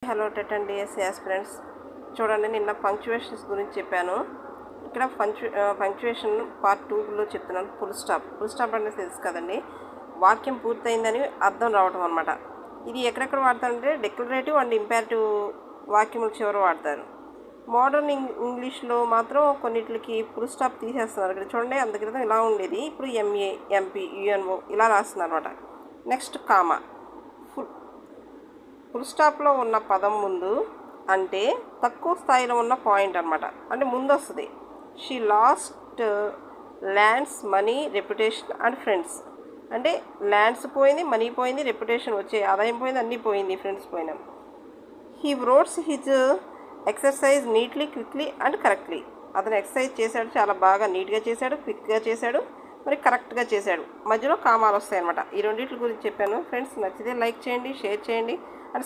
Hello TET and DSC aspirants చూడండి, నిన్న punctuations గురించి చెప్పాను. ఇక్కడ పంక్చువేషన్ పార్ట్ 2లో చెప్తున్నాను. ఫుల్ స్టాప్ అనేది తెలుసు కదండి, వాక్యం పూర్తయిందని అర్థం రావటం అనమాట. ఇది ఎక్కడెక్కడ వాడతారంటే డిక్లరేటివ్ అండ్ ఇంపారేటివ్ వాక్యముల చివర వాడతారు. మోడర్న్ ఇంగ్లీష్లో మాత్రం కొన్నిటికి ఫుల్ స్టాప్ తీసేస్తున్నారు. ఇక్కడ చూడండి, అంత క్రితం ఇలా ఉండేది, ఇప్పుడు ఎంఏ, ఎంపీ, యుఎన్ఓ ఇలా రాస్తున్నారు అనమాట. Next comma. ఫుల్ స్టాప్లో ఉన్న పదం ముందు అంటే తక్కువ స్థాయిలో ఉన్న పాయింట్ అనమాట, అంటే ముందు వస్తుంది. She lost lands, money, reputation and friends. అంటే ల్యాండ్స్ పోయింది, మనీ పోయింది, రెప్యుటేషన్ వచ్చే ఆదాయం పోయింది, అన్నీ పోయింది, ఫ్రెండ్స్ పోయినాం. He roads his exercise neatly, quickly and correctly. అతను ఎక్సర్సైజ్ చేశాడు, చాలా బాగా నీట్గా చేశాడు, క్విక్గా చేశాడు, మరి కరెక్ట్గా చేశాడు. మధ్యలో కామాలు వస్తాయి అనమాట. ఈ రెండింటి గురించి చెప్పాను. ఫ్రెండ్స్, నచ్చితే లైక్ చేయండి, షేర్ చేయండి అండ్